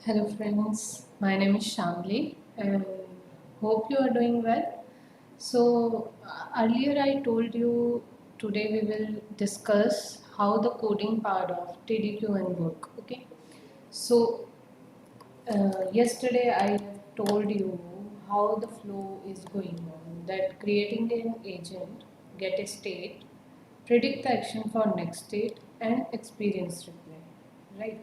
Hello friends, my name is Shamli and hope you are doing well. Earlier I told you today we will discuss how the coding part of TDQ and work. Okay. So Yesterday I have told you how the flow is going on, that creating an agent, get a state, predict the action for next state and experience reply. Right.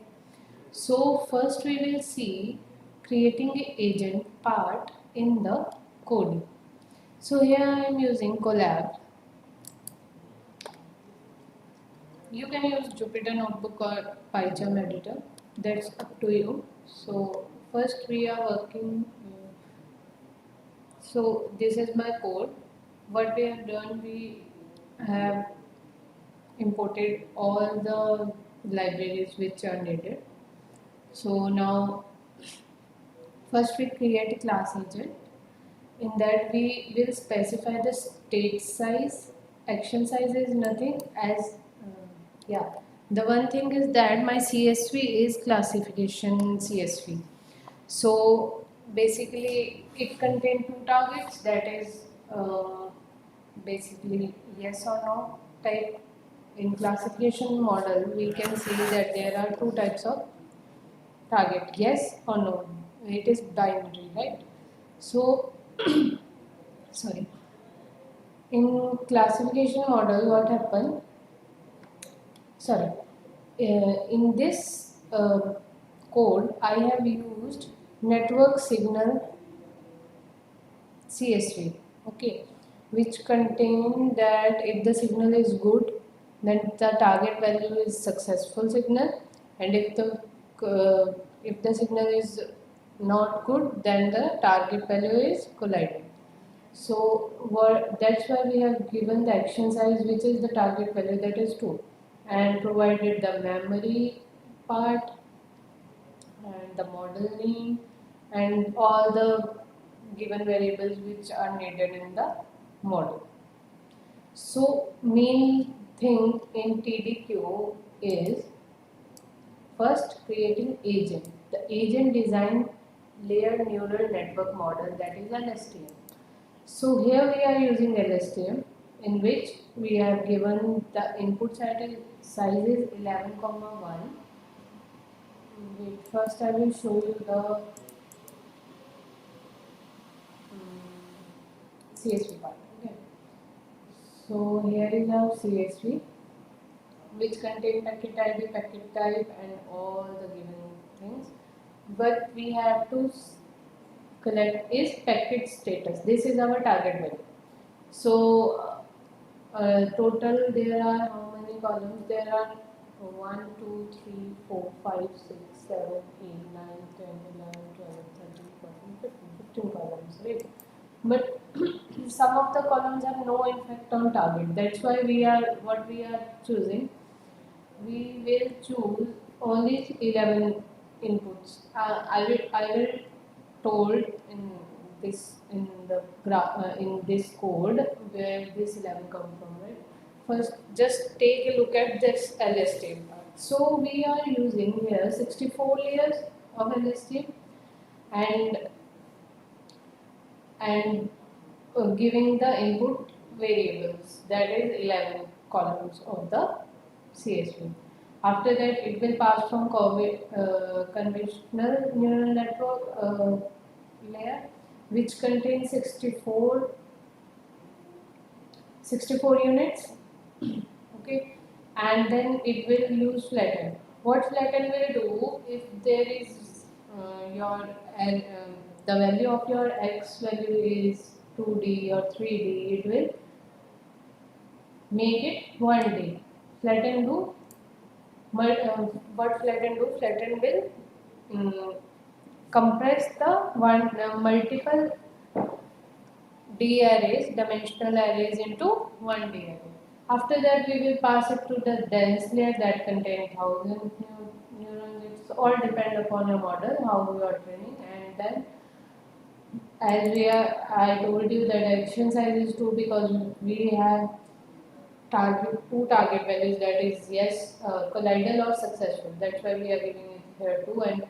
So first we will see creating an agent part in the coding. So here I am using Colab. You can use Jupyter Notebook or PyCharm editor. That's up to you. So first we are working. So this is my code. What we have done, we have imported all the libraries which are needed. So now first we create a class agent. In that we will specify the state size. Action size is nothing as yeah. The one thing is that my CSV is classification CSV. So basically it contains two targets, that is basically yes or no type. In classification model we can see that there are two types of target, yes or no. It is binary, right? So sorry, in classification model what happened, sorry, in this code I have used network signal CSV, okay, which contain that if the signal is good, then the target value is successful signal, and if the signal is not good, then the target value is colliding. So that's why we have given the action size, which is the target value, that is 2, and provided the memory part and the model name and all the given variables which are needed in the model. So main thing in TDQ is first creating agent. The agent design layered neural network model, that is LSTM. So here we are using LSTM, in which we have given the input size is 11, 1. Wait, first I will show you the CSV part. Okay. So here is our CSV, which contain packet ID, packet type, and all the given things. But we have to collect is packet status. This is our target value. So total there are how many columns? There are 1, 2, 3, 4, 5, 6, 7, 8, 9, 10, 11, 12, 13, 14, 15, 15 columns, right? But some of the columns have no effect on target. That's why what we are choosing. We will choose only 11 inputs. I will told in the graph in this code where this 11 come from, right? First, just take a look at this LSTM part. So we are using here 64 layers of LSTM and and giving the input variables, that is 11 columns of the CSV. After that it will pass from conventional neural network layer, which contains 64 units, okay, and then it will use flatten. What flatten will do, if there is your the value of your x value is 2D or 3D, it will make it 1D. Flatten do what flatten do? Flatten will compress the multiple D arrays, dimensional arrays, into one D array. After that, we will pass it to the dense layer that contains 1000 neurons. It's all depend upon your model, how you are training, and then I told you that action size is 2 because we have two target values, that is yes, collidal or successful. That's why we are giving it here too, and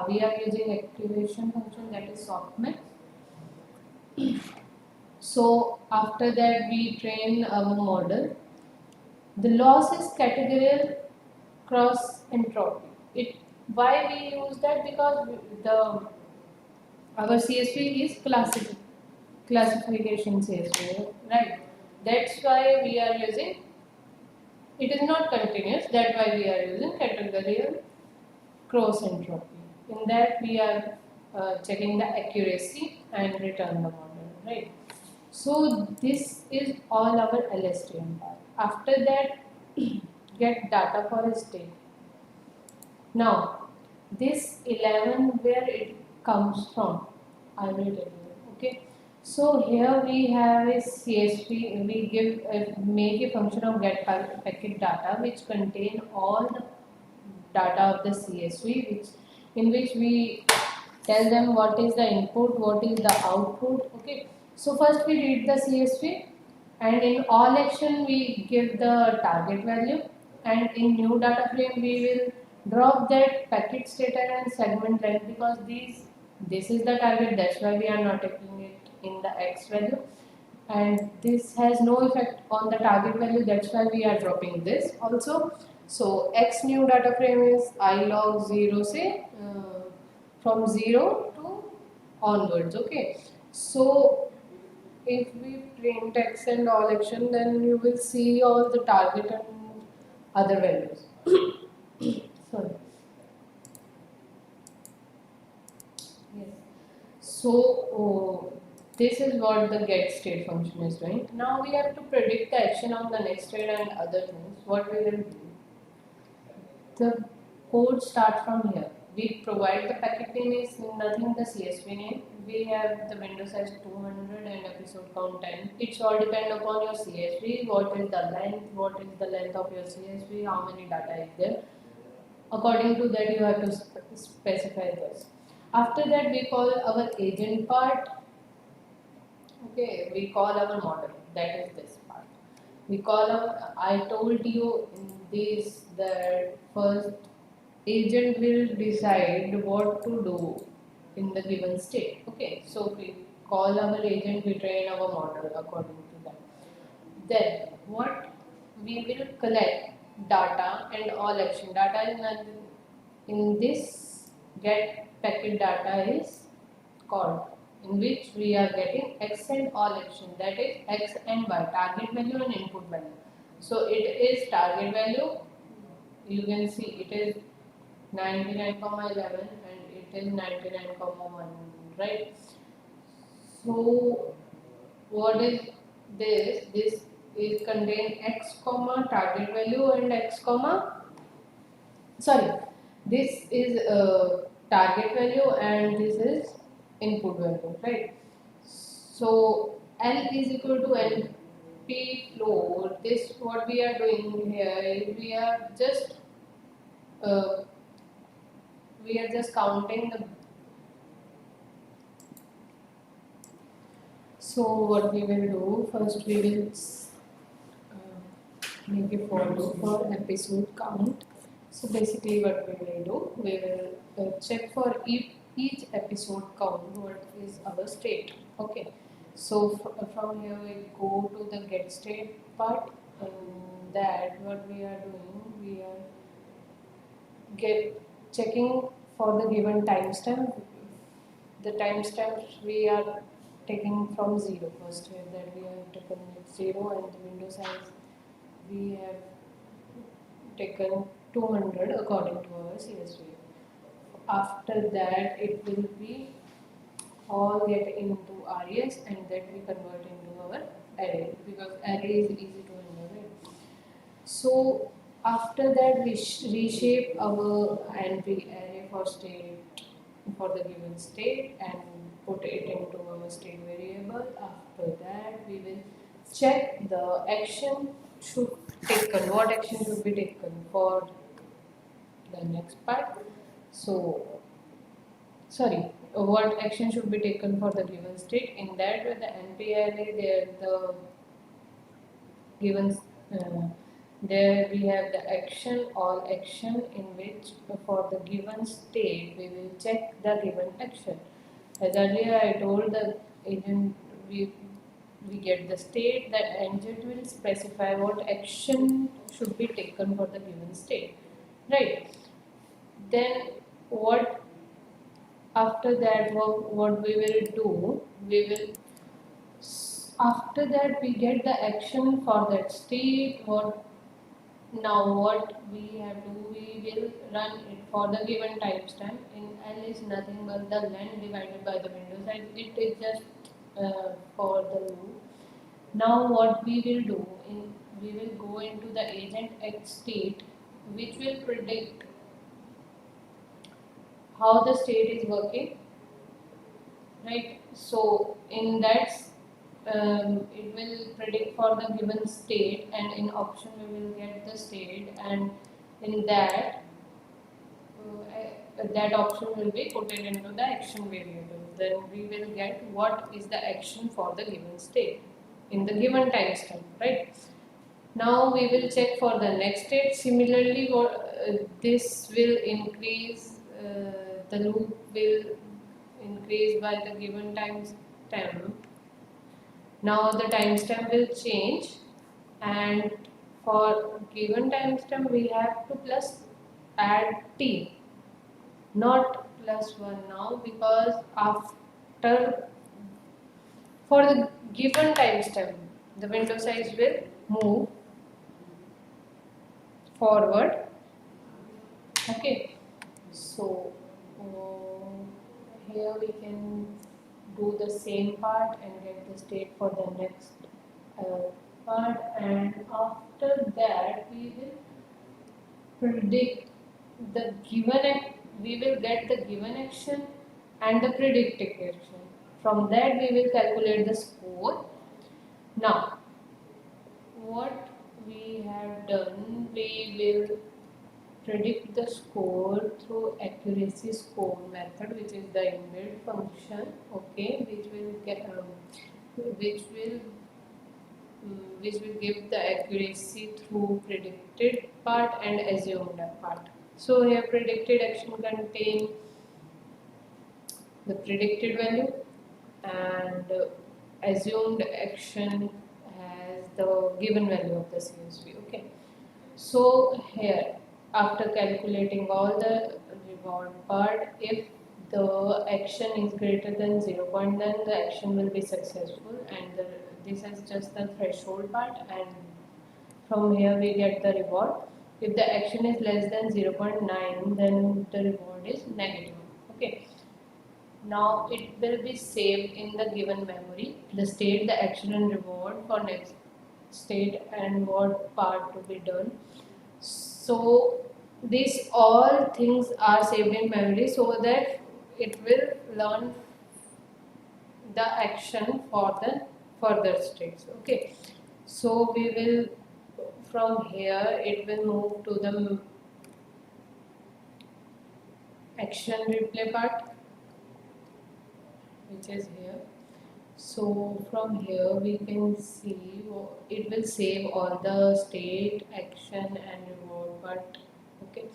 we are using activation function, that is softmax. So after that we train our model. The loss is categorical cross entropy. Why we use that? Because our CSV is classification CSV, right? That's why we are using. It is not continuous. That's why we are using categorical cross entropy. In that we are checking the accuracy and return the model, right? So this is all our LSTM part. After that, get data for a state. Now, this 11 where it comes from, I will tell you. Okay. So here we have a CSV. We make a function of get packet data which contain all the data of the CSV, in which we tell them what is the input, what is the output. Okay. So first we read the CSV, and in all action we give the target value, and in new data frame we will drop that packet status and segment length, because this is the target, that's why we are not taking it in the X value, and this has no effect on the target value, that's why we are dropping this also. So X new data frame is I log 0 say from 0 to onwards. Okay, so if we print X and all action, then you will see all the target and other values. Sorry. Yes. So this is what the get state function is doing. Now we have to predict the action of the next state and other things. What we will do? The code starts from here. We provide the packet name is nothing, the CSV name. We have the window size 200 and episode count 10. It's all depend upon your CSV. What is the length of your CSV? How many data is there? According to that, you have to specify this. After that, we call our agent part. Okay, we call our model. That is this part. We call our. I told you in this that first agent will decide what to do in the given state. Okay, so we call our agent, we train our model according to that. Then what we will collect data and all action. Data is nothing. In this get packet data is called, in which we are getting X and all action, that is X and Y, target value and input value. So it is target value, you can see it is 99,11 and it is 99,1, right? So what is this? This is contain X comma target value and X comma, sorry, this is target value and this is input value, right? So L is equal to NP floor. This what we are doing here is uh, we are just counting the. So what we will do first, we will make a for loop for episode count. So basically what we will do, we will check for each episode count what is our state. Okay, so from here we go to the get state part, and that what we are doing, we are checking for the given timestamp. The timestamps we are taking from 0 first here, that we have taken 0, and the window size we have taken 200 according to our CSV. After that, it will be all get into RES, and that we convert into our array, because array is easy to handle, right? So after that, we reshape our NP array for state for the given state and put it into our state variable. After that, we will check the action should taken. What action should be taken for the next part? So, sorry, what action should be taken for the given state? In that, with the NP array, there the given There we have the action, all action, in which for the given state we will check the given action. As earlier I told the agent, we get the state, that agent will specify what action should be taken for the given state, right? Then what after that, what we will do, we will after that we get the action for that state. What we have to, we will run it for the given timestamp. In L is nothing but the length divided by the window size. It is just for the loop. Now what we will do, we will go into the agent X state, which will predict how the state is working, right? So in that it will predict for the given state, and in option we will get the state, and in that that option will be put it into the action variable. Then we will get what is the action for the given state in the given timestamp, right? Now we will check for the next state. Similarly, this will increase, the loop will increase by the given timestamp. Now the timestamp will change, and for given timestamp we have to plus add t, not plus 1 now, because after, for the given timestamp the window size will move forward. Okay, so here we can do the same part and get the state for the next part, and after that we will predict the given we will get the given action and the predicted action. From that we will calculate the score. Now what we have done, we will predict the score through accuracy score method, which is the inbuilt function, okay, which will get which will give the accuracy through predicted part and assumed part. So here predicted action contain the predicted value, and assumed action has the given value of the CSV. Okay, so here after calculating all the reward part, if the action is greater than 0, then the action will be successful, and this is just the threshold part, and from here we get the reward. If the action is less than 0.9, then the reward is negative. Okay, now it will be saved in the given memory, the state, the action and reward for next state, and what part to be done. So these all things are saved in memory, so that it will learn the action for the further states. Okay, so we will, from here it will move to the action replay part, which is here. So from here we can see it will save all the state, action and reward part. Okay,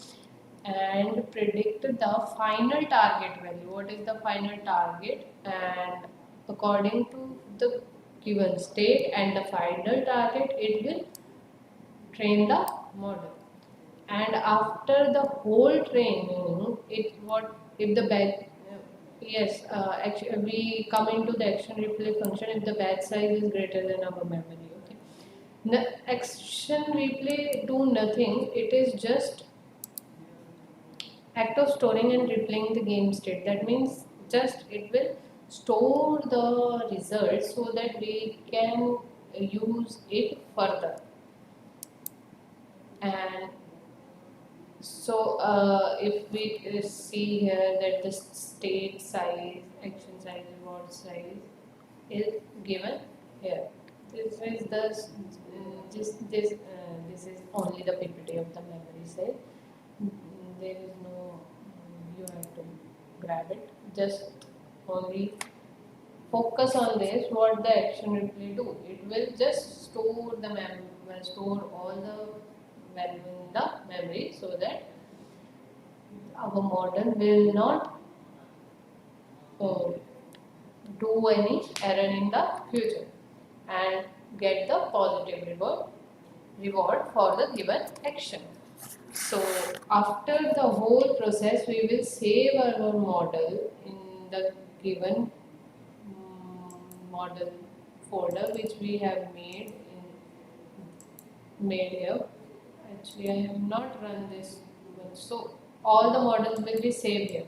and predict the final target value. What is the final target? And according to the given state and the final target, it will train the model. And after the whole training, it what if the batch, yes, actually we come into the action replay function if the batch size is greater than our memory. Okay, the action replay do nothing, it is just act of storing and replaying the game state. That means just it will store the results so that we can use it further. And so if we see here that the state size, action size, reward size is given here. This is the this is only the PPT of the memory size. There is no, you have to grab it. Just only focus on this. What the action replay do? It will just store the store all the value in the memory, so that our model will not do any error in the future and get the positive reward for the given action. So after the whole process, we will save our model in the given model folder which we have made here. Actually, I have not run this one, so all the models will be saved here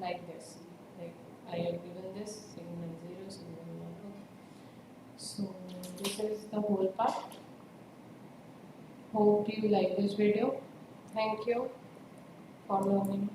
like this. Like I have given this signal 0, signal 1. So this is the whole part. Hope you like this video. Thank you for learning.